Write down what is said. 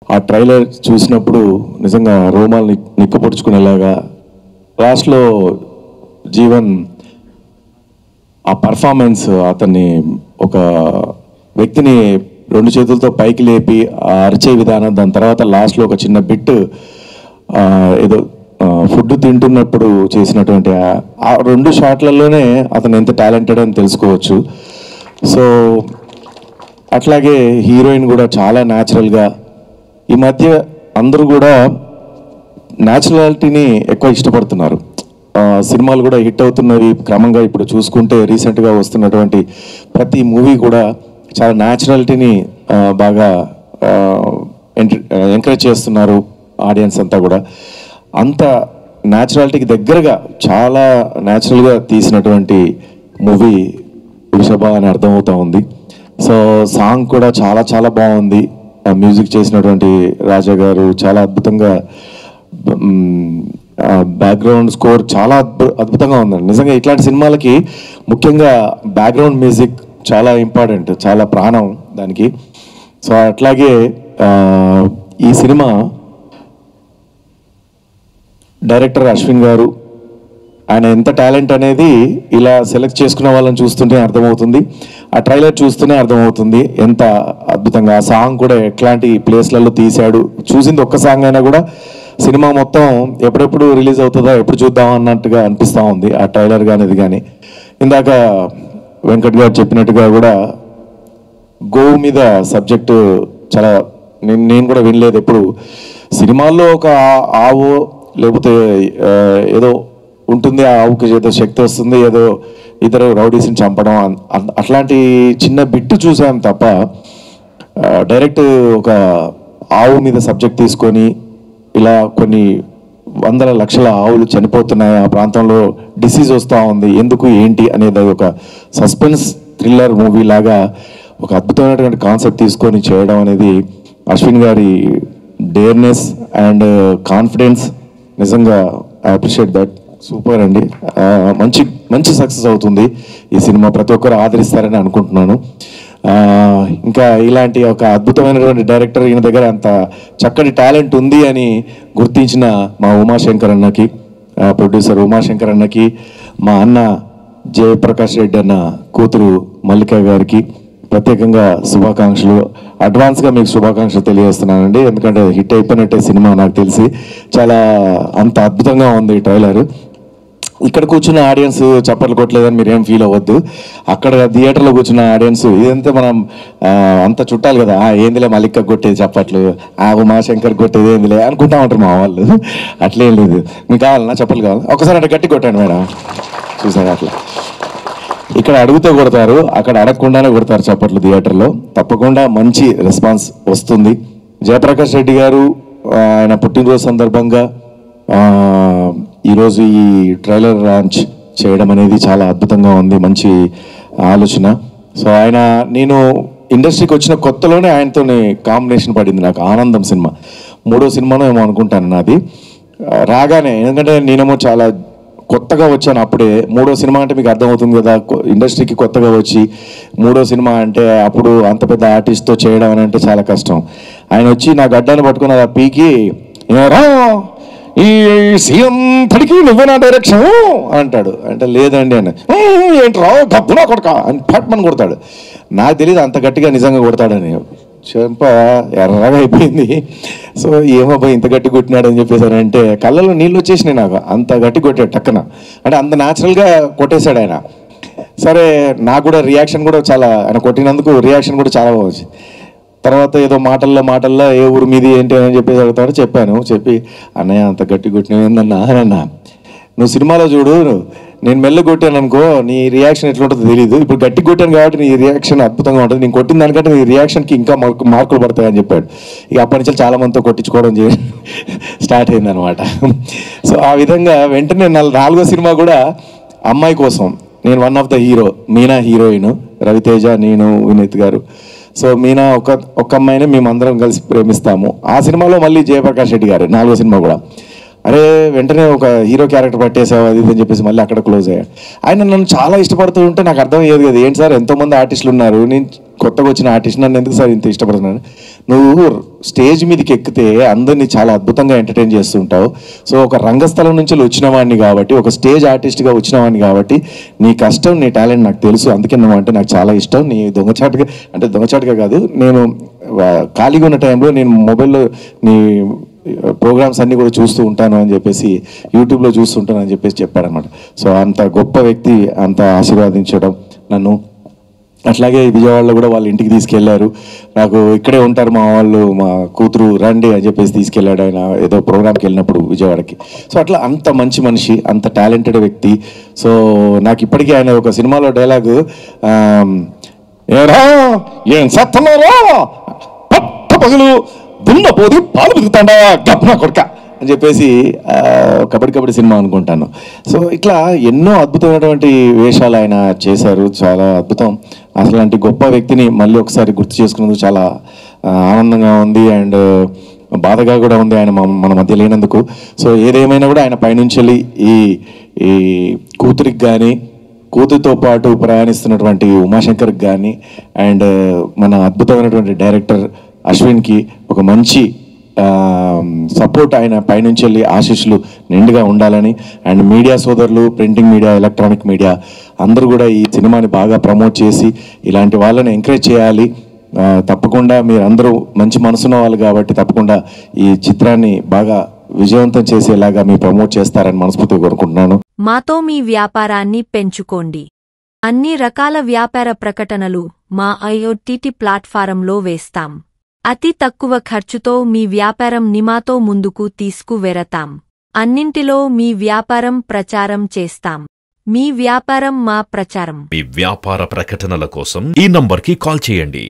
ఆ ట్రైలర్ చూసినప్పుడు నిజంగా రోమాలు నిక్కపొడుచుకునేలాగా లాస్ట్లో జీవన్ ఆ పర్ఫార్మెన్స్ అతన్ని ఒక వ్యక్తిని రెండు చేతులతో పైకి లేపి అరిచే విధానం, దాని తర్వాత లాస్ట్లో ఒక చిన్న బిట్ ఏదో ఫుడ్ తింటున్నప్పుడు చేసినటువంటి ఆ రెండు షాట్లలోనే అతను ఎంత టాలెంటెడ్ అని తెలుసుకోవచ్చు. సో అట్లాగే హీరోయిన్ కూడా చాలా న్యాచురల్గా, ఈ మధ్య అందరూ కూడా న్యాచురాలిటీని ఎక్కువ ఇష్టపడుతున్నారు. సినిమాలు కూడా హిట్ అవుతున్నవి క్రమంగా. ఇప్పుడు చూసుకుంటే రీసెంట్గా వస్తున్నటువంటి ప్రతి మూవీ కూడా చాలా న్యాచురాలిటీని బాగా ఎంకరేజ్ చేస్తున్నారు ఆడియన్స్ అంతా కూడా. అంత న్యాచురాలిటీకి దగ్గరగా చాలా న్యాచురల్గా తీసినటువంటి మూవీ వృషభ అని అర్థమవుతూ ఉంది. సో సాంగ్ కూడా చాలా చాలా బాగుంది. మ్యూజిక్ చేసినటువంటి రాజా గారు చాలా అద్భుతంగా, బ్యాక్గ్రౌండ్ స్కోర్ చాలా అద్భుతంగా ఉందండి. నిజంగా ఇట్లాంటి సినిమాలకి ముఖ్యంగా బ్యాక్గ్రౌండ్ మ్యూజిక్ చాలా ఇంపార్టెంట్, చాలా ప్రాణం దానికి. సో అట్లాగే ఈ సినిమా డైరెక్టర్ అశ్విన్ గారు, ఆయన ఎంత టాలెంట్ అనేది ఇలా సెలెక్ట్ చేసుకున్న వాళ్ళని చూస్తుంటే అర్థమవుతుంది. ఆ ట్రైలర్ చూస్తూనే అర్థమవుతుంది ఎంత అద్భుతంగా. ఆ సాంగ్ కూడా ఎట్లాంటి ప్లేస్లలో తీశాడు. చూసింది ఒక్క సాంగ్ అయినా కూడా సినిమా మొత్తం ఎప్పుడెప్పుడు రిలీజ్ అవుతుందో, ఎప్పుడు చూద్దాం అన్నట్టుగా అనిపిస్తూ ఉంది ఆ ట్రైలర్ కానీ ఇది కానీ. ఇందాక వెంకట్ గారు చెప్పినట్టుగా కూడా గోవు మీద సబ్జెక్టు చాలా నేను కూడా వినలేదు ఎప్పుడు. సినిమాల్లో ఒక ఆవు లేకపోతే ఏదో ఉంటుంది, ఆ ఆవుకి ఏదో శక్తి వస్తుంది, ఏదో ఇతరు రౌడీస్ని చంపడం, అట్లాంటి చిన్న బిట్టు చూసాం తప్ప డైరెక్ట్ ఒక ఆవు మీద సబ్జెక్ట్ తీసుకొని ఇలా కొన్ని వందల లక్షల ఆవులు చనిపోతున్నాయి, ఆ ప్రాంతంలో డిసీజ్ వస్తూ ఉంది, ఎందుకు ఏంటి అనేది ఒక సస్పెన్స్ థ్రిల్లర్ మూవీ లాగా ఒక అద్భుతమైనటువంటి కాన్సెప్ట్ తీసుకొని చేయడం అనేది అశ్విన్ గారి డేర్నెస్ అండ్ కాన్ఫిడెన్స్. నిజంగా ఐ అప్రిషియేట్ దట్. సూపర్ అండి. మంచి మంచి సక్సెస్ అవుతుంది ఈ సినిమా. ప్రతి ఒక్కరు ఆదరిస్తారని అనుకుంటున్నాను. ఇంకా ఇలాంటి ఒక అద్భుతమైనటువంటి డైరెక్టర్ ఈయన దగ్గర అంత చక్కటి టాలెంట్ ఉంది అని గుర్తించిన మా ఉమాశంకర్ అన్నకి, ప్రొడ్యూసర్ ఉమాశంకర్ అన్నకి, మా అన్న జయప్రకాష్ రెడ్డి అన్న కూతురు మల్లిక గారికి ప్రత్యేకంగా శుభాకాంక్షలు. అడ్వాన్స్గా మీకు శుభాకాంక్షలు తెలియజేస్తున్నానండి. ఎందుకంటే హిట్ అయిపోయినట్టే సినిమా నాకు తెలిసి. చాలా అంత అద్భుతంగా ఉంది ఈ ట్రైలర్. ఇక్కడ కూర్చున్న ఆడియన్స్ చప్పట్లు కొట్టలేదని మీరు ఏం ఫీల్ అవ్వద్దు. అక్కడ థియేటర్లో కూర్చున్న ఆడియన్స్ ఇదంతా మనం అంత చుట్టాలి కదా, ఏందిలే మల్లిక కొట్టేది చప్పట్లు, ఉమాశంకర్ కొట్టేది ఏందిలే అనుకుంటా ఉంటారు మా వాళ్ళు. అట్లేం లేదు. మీకు కావాలన్నా చప్పట్లు కావాలి, ఒకసారి అంటే గట్టి కొట్టాను మేడం. చూసారు అట్లా ఇక్కడ అడుగుతూ కొడతారు, అక్కడ అడగకుండానే కొడతారు చప్పట్లు థియేటర్లో. తప్పకుండా మంచి రెస్పాన్స్ వస్తుంది. జయప్రకాష్ రెడ్డి గారు ఆయన పుట్టినరోజు సందర్భంగా ఈరోజు ఈ ట్రైలర్ లాంచ్ చేయడం అనేది చాలా అద్భుతంగా ఉంది, మంచి ఆలోచన. సో నేను ఇండస్ట్రీకి వచ్చిన కొత్తలోనే ఆయనతో కాంబినేషన్ పడింది నాకు. ఆనందం సినిమా 3వ సినిమానో ఏమో అనుకుంటాను నాది. రాగానే, ఎందుకంటే నేనేమో చాలా కొత్తగా వచ్చాను అప్పుడే. 3వ సినిమా అంటే మీకు అర్థమవుతుంది కదా, ఇండస్ట్రీకి కొత్తగా వచ్చి 3వ సినిమా అంటే అప్పుడు అంత పెద్ద ఆర్టిస్ట్తో చేయడం అని అంటే చాలా కష్టం. ఆయన వచ్చి నా గడ్డాన్ని పట్టుకుని అలా పీకి, రా ఈ సీఎం తడికి నువ్వే నా డైరెక్షన్ అంటాడు. అంటే లేదండి అని, ఏంటి రావు గబ్బునా కొడక అని పట్మని కొడతాడు. నాకు తెలియదు అంత గట్టిగా నిజంగా కొడతాడని. చెంప ఎర్రగా అయిపోయింది. సో ఏమో పోయి ఇంత గట్టి కొట్టినాడు అని చెప్పేసారంటే కళ్ళలో నీళ్ళు వచ్చేసినాయి నాకు. అంత గట్టి కొట్టాడు టక్కన, అంటే అంత న్యాచురల్గా కొట్టేశాడు ఆయన. సరే నాకు కూడా రియాక్షన్ కూడా చాలా, ఆయన కొట్టినందుకు రియాక్షన్ కూడా చాలా బాగుంది. తర్వాత ఏదో మాటల్లో ఏ ఊరు మీది ఏంటి అని చెప్పేసి అడుగుతాడు. చెప్పి అన్నయ్య అంత గట్టి కొట్టినా అన్న, నువ్వు సినిమాలో చూడు, నేను మెల్ల కొట్టాను అనుకో నీ రియాక్షన్ ఎట్లుంటుందో తెలియదు, ఇప్పుడు గట్టి కొట్టాను కాబట్టి నీ రియాక్షన్ అద్భుతంగా ఉంటుంది, నేను కొట్టిన దానికంటే నీ రియాక్షన్కి ఇంకా మార్కులు పడతాయని చెప్పాడు. ఇక అప్పటి నుంచి చాలా మందితో కొట్టించుకోవడం స్టార్ట్ అయిందనమాట. సో ఆ విధంగా వెంటనే 4వ సినిమా కూడా అమ్మాయి కోసం నేను one of the hero, Meena heroine, Raviteja, నేను, వినీత్ గారు. సో మీనా ఒక అమ్మాయిని మేమందరం కలిసి ప్రేమిస్తాము. ఆ సినిమాలో మళ్ళీ జయప్రకాష్ రెడ్డి గారు 4వ సినిమా కూడా. అరే వెంటనే ఒక హీరో క్యారెక్టర్ పట్టేసావు అది ఇది అని చెప్పేసి మళ్ళీ అక్కడ క్లోజ్ అయ్యాడు. ఆయన నన్ను చాలా ఇష్టపడుతూ ఉంటే నాకు అర్థమయ్యేది కదా, ఏంటి సార్ ఎంతోమంది ఆర్టిస్టులు ఉన్నారు, నేను కొత్తగా వచ్చిన ఆర్టిస్ట్, నన్ను ఎందుకు సార్ ఇంత ఇష్టపడుతున్నాను? నువ్వు స్టేజ్ మీదకి ఎక్కితే అందరినీ చాలా అద్భుతంగా ఎంటర్టైన్ చేస్తుంటావు. సో ఒక రంగస్థలం నుంచి వచ్చిన వాడిని కాబట్టి, ఒక స్టేజ్ ఆర్టిస్ట్గా వచ్చిన వాడిని కాబట్టి నీ కష్టం, నీ టాలెంట్ నాకు తెలుసు, అందుకే నువ్వు అంటే నాకు చాలా ఇష్టం. నీ దొంగచాటుగా కాదు, నేను ఖాళీగా ఉన్న టైంలో నేను మొబైల్లో నీ ప్రోగ్రామ్స్ అన్నీ కూడా చూస్తూ ఉంటాను అని చెప్పేసి, యూట్యూబ్లో చూస్తుంటాను అని చెప్పేసి చెప్పాడనమాట. సో అంత గొప్ప వ్యక్తి అంత ఆశీర్వాదించడం నన్ను. అట్లాగే విజయవాడలో కూడా వాళ్ళ ఇంటికి తీసుకెళ్లారు. నాకు ఇక్కడే ఉంటారు మా వాళ్ళు, మా కూతురు రండి అని చెప్పేసి తీసుకెళ్ళాడు ఆయన ఏదో ప్రోగ్రామ్కి వెళ్ళినప్పుడు విజయవాడకి. సో అట్లా అంత మంచి మనిషి, అంత టాలెంటెడ్ వ్యక్తి. సో నాకు ఇప్పటికీ ఆయన ఒక సినిమాలో డైలాగు, ఏరా ఏం సత్తన్నారా పట్ట పగలు దున్నపోది పాలు బతుకుతాడా గప్నా కొడక అని చెప్పేసి కబడ్డీ సినిమా అనుకుంటాను. సో ఇట్లా ఎన్నో అద్భుతమైనటువంటి వేషాలు ఆయన చేశారు, చాలా అద్భుతం. అసలాంటి గొప్ప వ్యక్తిని మళ్ళీ ఒకసారి గుర్తు చేసుకున్నందుకు చాలా ఆనందంగా ఉంది అండ్ బాధగా కూడా ఉంది ఆయన మన మధ్య లేనందుకు. సో ఏదేమైనా కూడా ఆయన పైనుంచి వెళ్ళి ఈ కూతురికి కానీ, కూతురితో పాటు ప్రయాణిస్తున్నటువంటి ఉమాశంకర్కి కానీ అండ్ మన అద్భుతమైనటువంటి డైరెక్టర్ అశ్విన్కి ఒక మంచి సపోర్ట్ ఆయన పైనుంచి వెళ్ళి ఆశీస్సులు నిండుగా ఉండాలని అండ్ మీడియా సోదరులు, ప్రింటింగ్ మీడియా, ఎలక్ట్రానిక్ మీడియా అందరూ కూడా ఈ సినిమాని బాగా ప్రమోట్ చేసి ఇలాంటి వాళ్ళని ఎంకరేజ్ చేయాలి. తప్పకుండా మీరు అందరూ మంచి మనసున్న వాళ్ళు కాబట్టి తప్పకుండా ఈ చిత్రాన్ని బాగా విజయవంతం చేసేలాగా మీరు ప్రమోట్ చేస్తారని మనస్ఫూర్తిగా కోరుకుంటున్నాను. మాతో మీ వ్యాపారాన్ని పెంచుకోండి. అన్ని రకాల వ్యాపార ప్రకటనలు మా IOTT ప్లాట్ఫారంలో వేస్తాం. అతి తక్కువ ఖర్చుతో మీ వ్యాపారం నిమాతో ముందుకు తీసుకువెరతాం. అన్నింటిలో మీ వ్యాపారం ప్రచారం చేస్తాం. మీ వ్యాపారం మా ప్రచారం. మీ వ్యాపార ప్రకటనల కోసం ఈ నంబర్కి కాల్ చేయండి.